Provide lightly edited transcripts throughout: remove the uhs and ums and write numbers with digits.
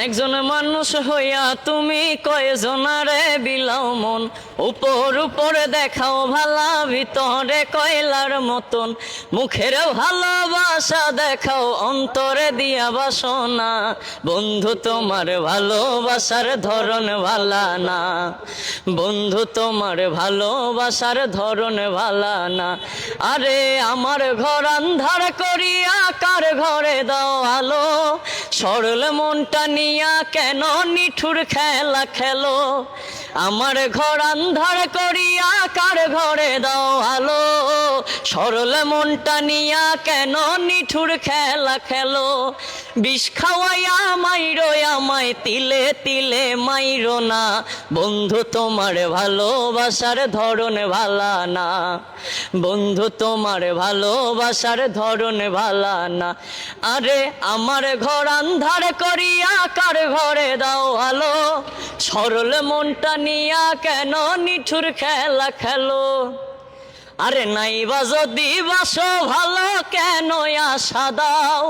একজন মানুষ হইয়া তুমি কয়জনারে বিলাও মন, উপর উপরে দেখাও ভালা, ভিতরে কয়লার মতন। মুখের ভালোবাসা দেখাও, অন্তরে দিয়া বাসনা। বন্ধু তোমার ভালোবাসার ধরন ভালা না, বন্ধু তোমার ভালোবাসার ধরন ভালা না। আরে আমার ঘর আন্ধার করিয়া কার ঘরে দাও আলো, সরল মনটা নিয়া কেন নিঠুর খেলা খেলো। আমার ঘর আন্ধার করিয়া কার ঘরে দাও আলো, সরল মনটা নিয়া কেন নিঠুর খেলা খেলো। বিষ খাওয়াইয়া মাইরো আমায় তিলে তিলে মাইরো না, বন্ধু তোমার ভালোবাসার ধরন ভালা না, বন্ধু তোমার ভালোবাসার ধরন ভালা না। আরে আমার ঘর আন্ধার করিয়া কার ঘরে দাও আলো, সরল মনটা নিয়া কেন নিঠুর খেলা খেলো। আরে নাইবা যদি বাসো ভালো কেন আশা দাও,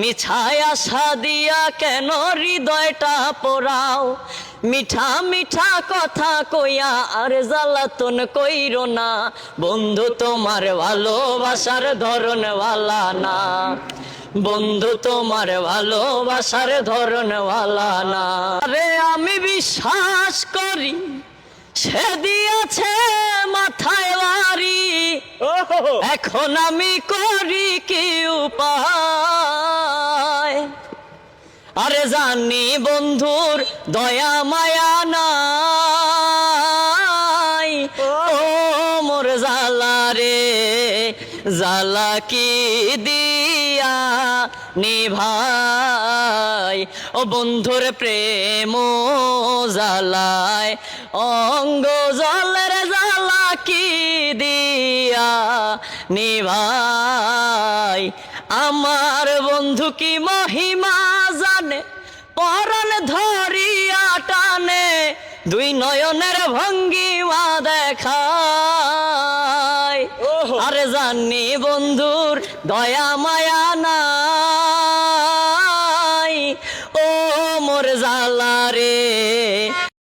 মিছায় আশা দিয়া কেন হৃদয়টা পোড়াও। মিঠা মিঠা কথা কইয়া আর জ্বালাতন কইরো না, বন্ধু তোমার ভালোবাসার ধরন ভালা না, বন্ধু তোমার ভালোবাসার ধরন ভালা না। আরে আমি বিশ্বাস করি সে দিয়েছে মাথায় বাড়ি, এখন আমি করি কি উপায়। আরে জানি বন্ধুর দয়া মায়া নাই, ও মোর জালা রে জালা কি দিয়া নিভাই। ও বন্ধুর প্রেম জালায় অঙ্গ জলের জালা কি দিয়া নিভাই। আমার বন্ধু কি মহিমা জানে, পরাণ ধরিয়া টানে, দুই নয়নের ভঙ্গিমা দেখায়। আরে জানি বন্ধুর দয়া মায়া নাই, ও মোর জালা রে